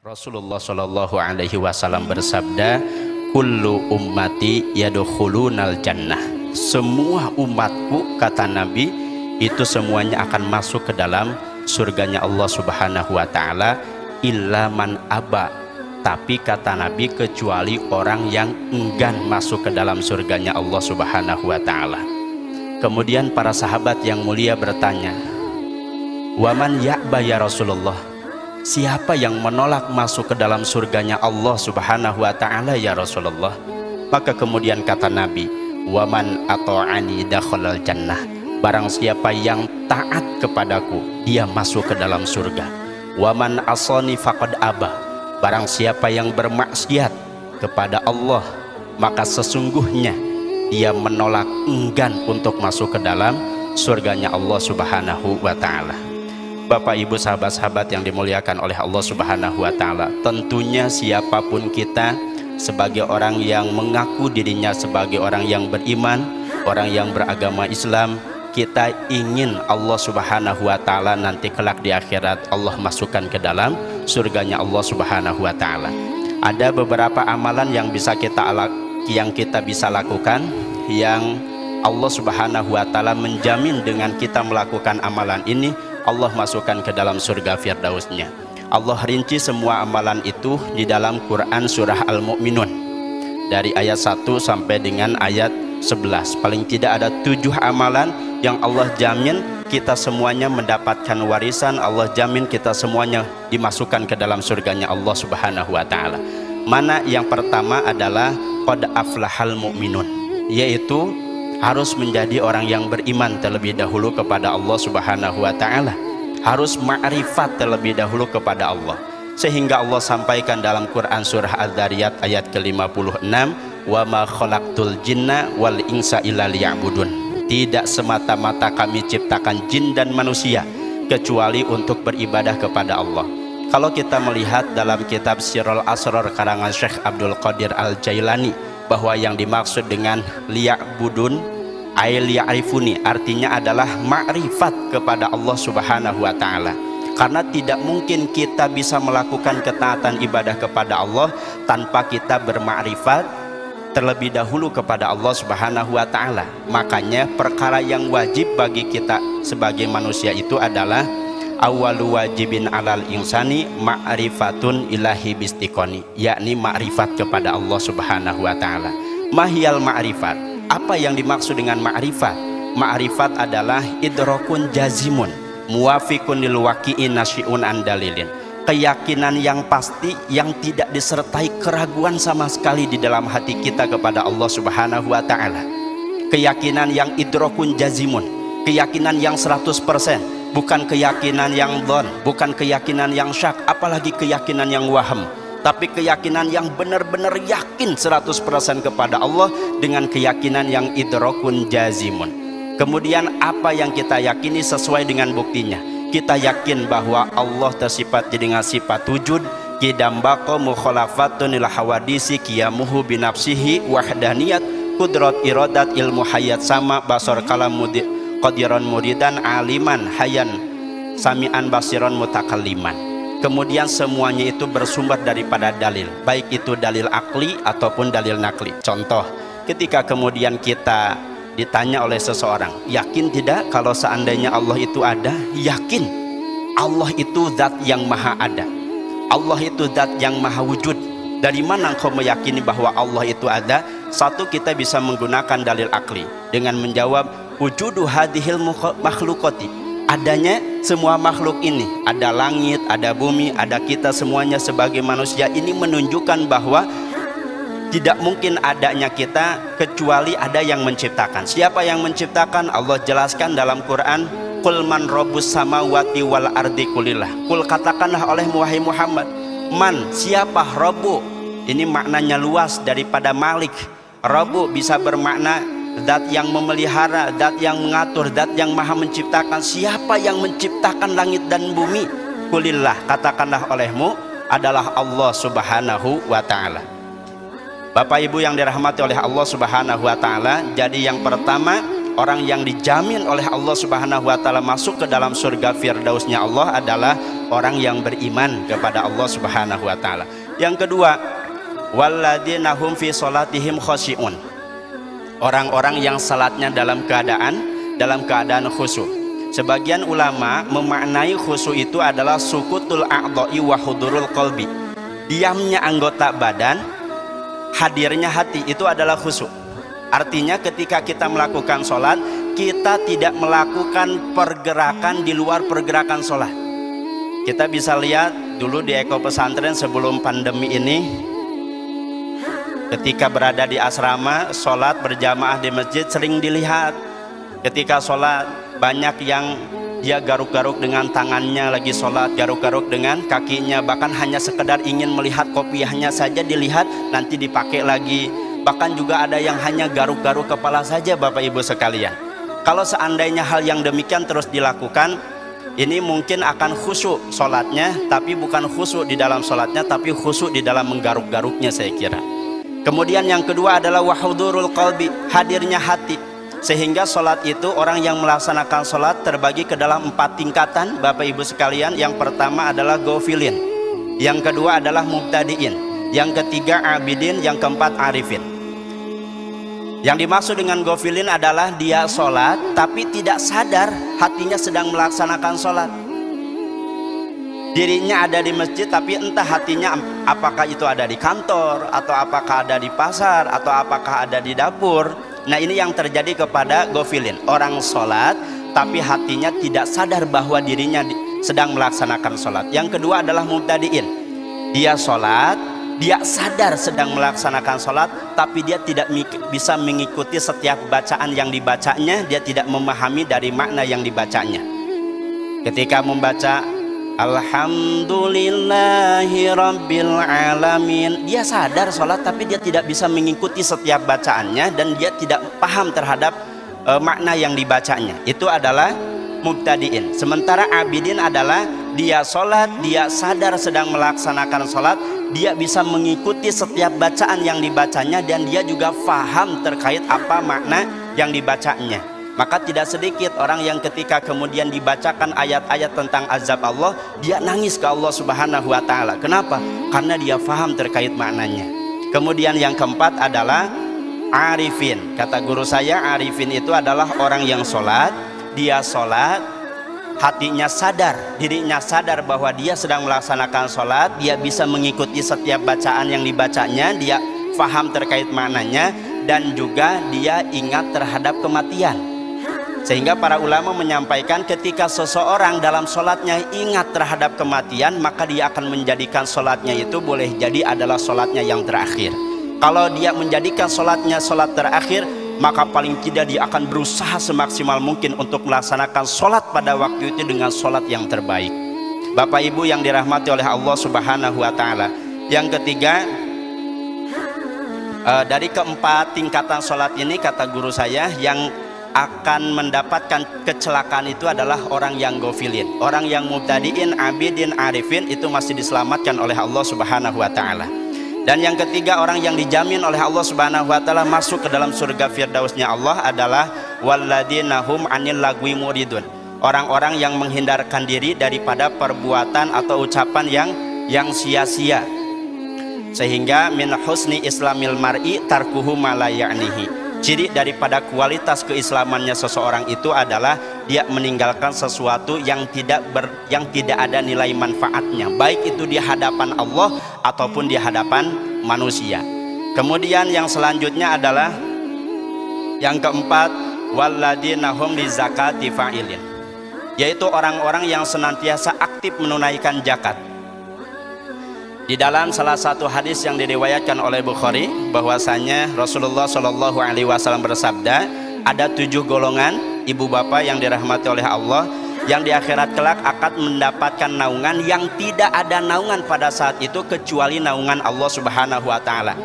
Rasulullah Shallallahu Alaihi Wasallam bersabda, kullu ummati yadkhulunal jannah. Semua umatku, kata Nabi, itu semuanya akan masuk ke dalam surganya Allah Subhanahu Wa Taala, illa man aba. Tapi kata Nabi, kecuali orang yang enggan masuk ke dalam surganya Allah Subhanahu Wa Taala. Kemudian para sahabat yang mulia bertanya, waman ya'ba ya Rasulullah, siapa yang menolak masuk ke dalam surganya Allah Subhanahu Wa Taala ya Rasulullah? Maka kemudian kata Nabi, waman ata'ani dakhalal jannah. Barang siapa yang taat kepadaku, dia masuk ke dalam surga. Waman asani faqad aba. Barang siapa yang bermaksiat kepada Allah, maka sesungguhnya dia menolak, enggan untuk masuk ke dalam surganya Allah Subhanahu Wa Taala. Bapak Ibu sahabat-sahabat yang dimuliakan oleh Allah Subhanahu Wa Taala, tentunya siapapun kita sebagai orang yang mengaku dirinya sebagai orang yang beriman, orang yang beragama Islam, kita ingin Allah Subhanahu Wa Taala nanti kelak di akhirat Allah masukkan ke dalam surganya Allah Subhanahu Wa Taala. Ada beberapa amalan yang bisa kita bisa lakukan, yang Allah Subhanahu Wa Taala menjamin dengan kita melakukan amalan ini Allah masukkan ke dalam surga Firdausnya. Allah rinci semua amalan itu di dalam Quran surah Al-Mu'minun, dari ayat 1 sampai dengan ayat 11. Paling tidak ada 7 amalan yang Allah jamin kita semuanya mendapatkan warisan. Allah jamin kita semuanya dimasukkan ke dalam surganya Allah Subhanahu Wa Taala. Mana yang pertama adalah qad aflahal mu'minun, yaitu harus menjadi orang yang beriman terlebih dahulu kepada Allah Subhanahu Wa Taala, harus ma'rifat terlebih dahulu kepada Allah, sehingga Allah sampaikan dalam Quran surah Adz-Dzariyat ayat ke-56, wa ma khalaqtul jinna wal insa illa liya'budun. Tidak semata-mata kami ciptakan jin dan manusia kecuali untuk beribadah kepada Allah. Kalau kita melihat dalam kitab Sirrul Asrar karangan Syekh Abdul Qadir Al-Jailani, bahwa yang dimaksud dengan liya'budun ay liya'rifuni artinya adalah ma'rifat kepada Allah Subhanahu Wa Taala. Karena tidak mungkin kita bisa melakukan ketaatan ibadah kepada Allah tanpa kita bermakrifat terlebih dahulu kepada Allah Subhanahu Wa Taala. Makanya perkara yang wajib bagi kita sebagai manusia itu adalah awwalu wajibin alal insani ma'rifatun ilahi bistiqoni, yakni ma'rifat kepada Allah Subhanahu Wa Taala. Mahyal ma'rifat, apa yang dimaksud dengan ma'rifat? Ma'rifat adalah idrakun jazimun muwafiqun lil waqi'in nasyi'un an dalilin, keyakinan yang pasti yang tidak disertai keraguan sama sekali di dalam hati kita kepada Allah Subhanahu Wa Taala. Keyakinan yang idrakun jazimun, keyakinan yang 100%, bukan keyakinan yang dhon, bukan keyakinan yang syak, apalagi keyakinan yang waham, tapi keyakinan yang benar-benar yakin 100% kepada Allah dengan keyakinan yang idrakun jazimun. Kemudian apa yang kita yakini sesuai dengan buktinya. Kita yakin bahwa Allah tersifat dengan sifat wujud, kidambaqo mukhalafatun lil hawadisi qiyamuhu binafsihi wahdaniyat qudrat iradat ilmu hayat sama basar kalam qadiran muridan aliman hayan sami'an basiran mutakalliman. Kemudian semuanya itu bersumber daripada dalil, baik itu dalil akli ataupun dalil nakli. Contoh, ketika kemudian kita ditanya oleh seseorang, yakin tidak kalau seandainya Allah itu ada? Yakin. Allah itu zat yang maha ada, Allah itu zat yang maha wujud. Dari mana engkau meyakini bahwa Allah itu ada? Satu, kita bisa menggunakan dalil akli dengan menjawab wujudu hadhil makhlukati, adanya semua makhluk ini, ada langit, ada bumi, ada kita semuanya sebagai manusia. Ini menunjukkan bahwa tidak mungkin adanya kita kecuali ada yang menciptakan. Siapa yang menciptakan? Allah jelaskan dalam Quran, qul man rabbus samawati wal ardi qulillah. Qul, katakanlah oleh wahai Muhammad, man, siapa Rabbu? Ini maknanya luas daripada Malik. Rabbu bisa bermakna zat yang memelihara, zat yang mengatur, zat yang maha menciptakan. Siapa yang menciptakan langit dan bumi? Qulillah, katakanlah olehmu, adalah Allah Subhanahu Wa Taala. Bapak Ibu yang dirahmati oleh Allah Subhanahu Wa Taala, jadi yang pertama orang yang dijamin oleh Allah Subhanahu wa taala masuk ke dalam surga firdausnya Allah adalah orang yang beriman kepada Allah Subhanahu wa taala. Yang kedua, walladzina hum fi sholatihim khashi'un. Orang-orang yang salatnya dalam keadaan khusyuk. Sebagian ulama memaknai khusyuk itu adalah sukutul a'dha'i wa hudurul qalbi. Diamnya anggota badan, hadirnya hati, itu adalah khusyuk. Artinya ketika kita melakukan sholat, kita tidak melakukan pergerakan di luar pergerakan sholat. Kita bisa lihat dulu di Eko Pesantren sebelum pandemi ini, ketika berada di asrama, sholat berjamaah di masjid sering dilihat. Ketika sholat, banyak yang dia garuk-garuk dengan tangannya lagi sholat, garuk-garuk dengan kakinya, bahkan hanya sekedar ingin melihat kopiahnya saja dilihat, nanti dipakai lagi. Bahkan juga ada yang hanya garuk-garuk kepala saja, Bapak Ibu sekalian. Kalau seandainya hal yang demikian terus dilakukan, ini mungkin akan khusyuk sholatnya, tapi bukan khusyuk di dalam sholatnya, tapi khusyuk di dalam menggaruk-garuknya, saya kira. Kemudian yang kedua adalah wahudurul qalbi, hadirnya hati. Sehingga sholat itu, orang yang melaksanakan sholat terbagi ke dalam 4 tingkatan, Bapak Ibu sekalian. Yang pertama adalah ghafilin, yang kedua adalah mubtadiin, yang ketiga abidin, yang keempat arifin. Yang dimaksud dengan ghafilin adalah dia sholat tapi tidak sadar hatinya sedang melaksanakan sholat. Dirinya ada di masjid tapi entah hatinya apakah itu ada di kantor, atau apakah ada di pasar, atau apakah ada di dapur. Nah, ini yang terjadi kepada ghafilin. Orang sholat tapi hatinya tidak sadar bahwa dirinya sedang melaksanakan sholat. Yang kedua adalah mubtadiin. Dia sholat, dia sadar sedang melaksanakan sholat, tapi dia tidak bisa mengikuti setiap bacaan yang dibacanya. Dia tidak memahami dari makna yang dibacanya. Ketika membaca Alhamdulillahi Rabbil Alamin, dia sadar sholat tapi dia tidak bisa mengikuti setiap bacaannya, dan dia tidak paham terhadap makna yang dibacanya. Itu adalah mubtadiin. Sementara abidin adalah dia sholat, dia sadar sedang melaksanakan sholat, dia bisa mengikuti setiap bacaan yang dibacanya, dan dia juga paham terkait apa makna yang dibacanya. Maka tidak sedikit orang yang ketika kemudian dibacakan ayat-ayat tentang azab Allah, dia nangis ke Allah Subhanahu wa taala. Kenapa? Karena dia paham terkait maknanya. Kemudian yang keempat adalah arifin. Kata guru saya, arifin itu adalah orang yang sholat, dia sholat, hatinya sadar, dirinya sadar bahwa dia sedang melaksanakan sholat, dia bisa mengikuti setiap bacaan yang dibacanya, dia paham terkait maknanya, dan juga dia ingat terhadap kematian. Sehingga para ulama menyampaikan ketika seseorang dalam sholatnya ingat terhadap kematian, maka dia akan menjadikan sholatnya itu boleh jadi adalah sholatnya yang terakhir. Kalau dia menjadikan sholatnya sholat terakhir, maka paling tidak dia akan berusaha semaksimal mungkin untuk melaksanakan sholat pada waktu itu dengan sholat yang terbaik. Bapak Ibu yang dirahmati oleh Allah Subhanahu wa taala. Yang ketiga, dari keempat tingkatan sholat ini, kata guru saya, yang akan mendapatkan kecelakaan itu adalah orang yang ghafilin. Orang yang mubtadiin, abidin, arifin itu masih diselamatkan oleh Allah Subhanahu wa taala. Dan yang ketiga, orang yang dijamin oleh Allah Subhanahu wa taala masuk ke dalam surga firdausnya Allah adalah walladzina hum anil lagwi muridun. Orang-orang yang menghindarkan diri daripada perbuatan atau ucapan yang sia-sia. Sehingga min husni islamil mar'i tarkuhu ma la ya'nihi. Ciri daripada kualitas keislamannya seseorang itu adalah dia meninggalkan sesuatu yang tidak ada nilai manfaatnya, baik itu di hadapan Allah ataupun di hadapan manusia. Kemudian yang selanjutnya adalah yang keempat, walladzina hum lizakati fa'ilin, yaitu orang-orang yang senantiasa aktif menunaikan zakat. Di dalam salah satu hadis yang diriwayatkan oleh Bukhari, bahwasanya Rasulullah Shallallahu Alaihi Wasallam bersabda, ada 7 golongan ibu bapak yang dirahmati oleh Allah, yang di akhirat kelak akan mendapatkan naungan yang tidak ada naungan pada saat itu kecuali naungan Allah Subhanahu Wa Taala.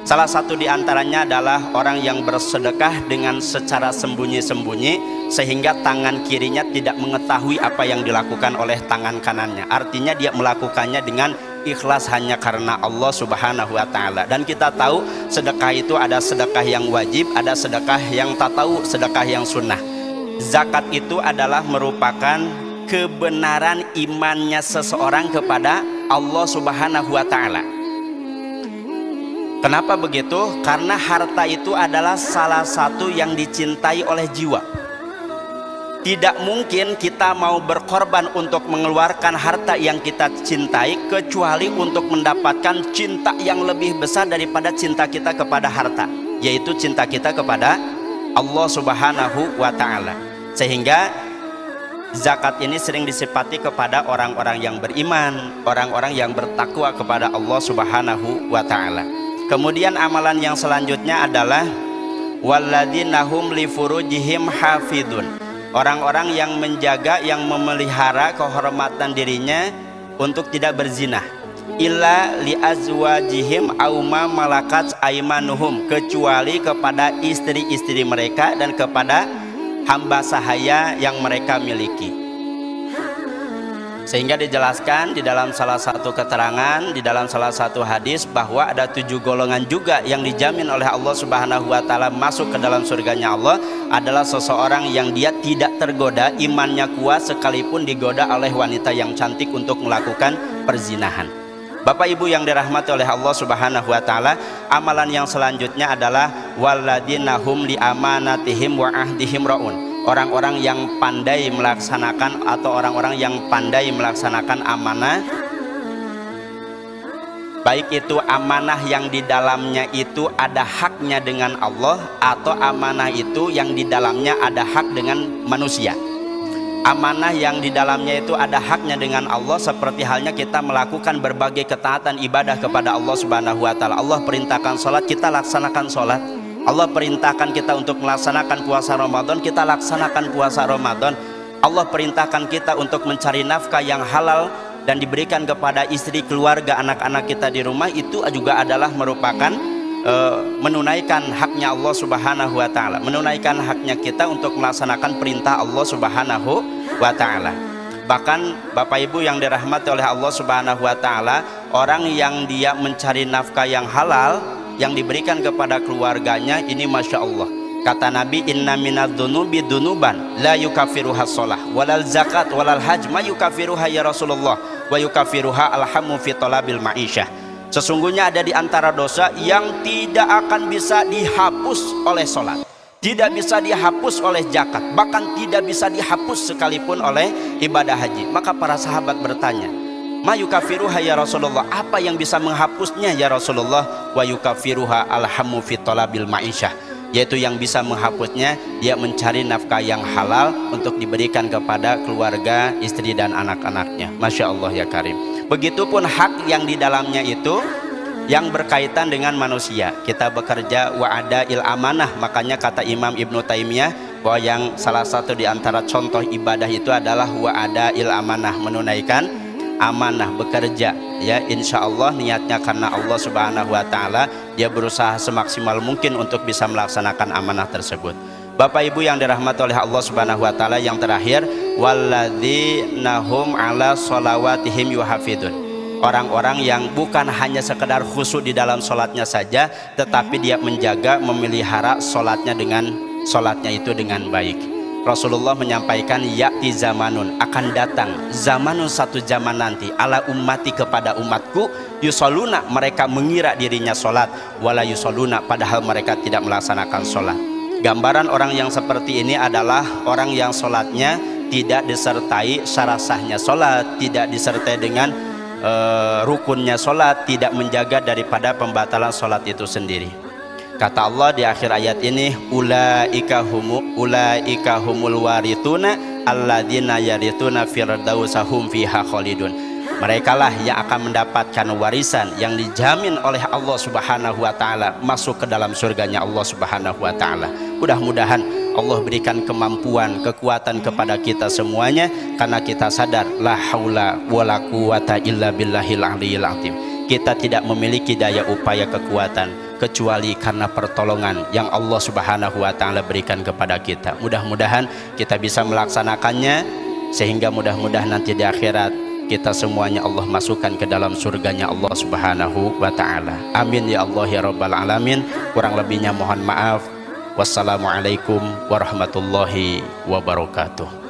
Salah satu di antaranya adalah orang yang bersedekah dengan secara sembunyi-sembunyi, sehingga tangan kirinya tidak mengetahui apa yang dilakukan oleh tangan kanannya. Artinya dia melakukannya dengan ikhlas hanya karena Allah Subhanahu wa taala. Dan kita tahu sedekah itu ada sedekah yang wajib, ada sedekah yang tatawwu, sedekah yang sunnah. Zakat itu adalah merupakan kebenaran imannya seseorang kepada Allah Subhanahu wa taala. Kenapa begitu? Karena harta itu adalah salah satu yang dicintai oleh jiwa. Tidak mungkin kita mau berkorban untuk mengeluarkan harta yang kita cintai kecuali untuk mendapatkan cinta yang lebih besar daripada cinta kita kepada harta, yaitu cinta kita kepada Allah Subhanahu wa taala. Sehingga zakat ini sering disifati kepada orang-orang yang beriman, orang-orang yang bertakwa kepada Allah Subhanahu wa taala. Kemudian amalan yang selanjutnya adalah walladzina hum li furujihim hafidun. Orang-orang yang menjaga, yang memelihara kehormatan dirinya untuk tidak berzina. Illa li azwajihim aw ma malakat aymanuhum, kecuali kepada istri-istri mereka dan kepada hamba sahaya yang mereka miliki. Sehingga dijelaskan di dalam salah satu keterangan, di dalam salah satu hadis, bahwa ada 7 golongan juga yang dijamin oleh Allah Subhanahu wa taala masuk ke dalam surganya Allah, adalah seseorang yang dia tidak tergoda, imannya kuat sekalipun digoda oleh wanita yang cantik untuk melakukan perzinahan. Bapak Ibu yang dirahmati oleh Allah Subhanahu wa taala, amalan yang selanjutnya adalah walladzina hum li amanatihim wa ahdihim raun. Orang-orang yang pandai melaksanakan atau orang-orang yang pandai melaksanakan amanah, baik itu amanah yang di dalamnya itu ada haknya dengan Allah, atau amanah itu yang di dalamnya ada hak dengan manusia. Amanah yang di dalamnya itu ada haknya dengan Allah, seperti halnya kita melakukan berbagai ketaatan ibadah kepada Allah Subhanahu wa taala. Allah perintahkan sholat, kita laksanakan sholat. Allah perintahkan kita untuk melaksanakan puasa Ramadan, kita laksanakan puasa Ramadan. Allah perintahkan kita untuk mencari nafkah yang halal dan diberikan kepada istri, keluarga, anak-anak kita di rumah. Itu juga adalah merupakan menunaikan haknya Allah Subhanahu wa taala, menunaikan haknya kita untuk melaksanakan perintah Allah Subhanahu wa taala. Bahkan Bapak Ibu yang dirahmati oleh Allah Subhanahu wa taala, orang yang dia mencari nafkah yang halal yang diberikan kepada keluarganya, ini Masya Allah, kata Nabi, inna minadz dzunubi dzunuban la yukaffiruha shalah walal zakat walal hajj ma yukaffiruha ya Rasulullah wa yukaffiruha alhamu fi talabil ma'isyah. Sesungguhnya ada di antara dosa yang tidak akan bisa dihapus oleh sholat, tidak bisa dihapus oleh zakat, bahkan tidak bisa dihapus sekalipun oleh ibadah haji. Maka para sahabat bertanya, ma yukaffiruha ya Rasulullah, apa yang bisa menghapusnya ya Rasulullah? Wa yukaffiruha alhamu fi talabil ma'isyah, yaitu yang bisa menghapusnya dia mencari nafkah yang halal untuk diberikan kepada keluarga, istri dan anak-anaknya. Masya Allah ya Karim. Begitupun hak yang di dalamnya itu yang berkaitan dengan manusia. Kita bekerja wa ada il amanah, makanya kata Imam Ibnu Taimiyah bahwa yang salah satu di antara contoh ibadah itu adalah wa ada il amanah, menunaikan amanah, bekerja ya, insya Allah niatnya karena Allah Subhanahu wa taala, dia berusaha semaksimal mungkin untuk bisa melaksanakan amanah tersebut. Bapak Ibu yang dirahmati oleh Allah Subhanahu wa taala, yang terakhir walladzina hum ala sholawatihim yuhafidun. Orang-orang yang bukan hanya sekedar khusyuk di dalam sholatnya saja, tetapi dia menjaga, memelihara sholatnya itu dengan baik. Rasulullah menyampaikan, ya'ti zamanun, akan datang zamanun, satu zaman nanti, ala ummati, kepada umatku, yusoluna, mereka mengira dirinya sholat, wala yusoluna, padahal mereka tidak melaksanakan sholat. Gambaran orang yang seperti ini adalah orang yang sholatnya tidak disertai syarat sahnya sholat, tidak disertai dengan rukunnya sholat, tidak menjaga daripada pembatalan sholat itu sendiri. Kata Allah di akhir ayat ini, ulaika humul warithuna alladzina yarithuna firdausahum fiha khalidun. Mereka lah yang akan mendapatkan warisan yang dijamin oleh Allah Subhanahu wa taala, masuk ke dalam surganya Allah Subhanahu wa taala. Mudah-mudahan Allah berikan kemampuan, kekuatan kepada kita semuanya, karena kita sadar la haula wala quwata illa billahil aliyil azim. Kita tidak memiliki daya upaya kekuatan kecuali karena pertolongan yang Allah Subhanahu wa taala berikan kepada kita. Mudah-mudahan kita bisa melaksanakannya, sehingga mudah-mudahan nanti di akhirat kita semuanya Allah masukkan ke dalam surganya Allah Subhanahu wa ta'ala. Amin ya Allah ya Rabbal Alamin. Kurang lebihnya mohon maaf. Wassalamualaikum warahmatullahi wabarakatuh.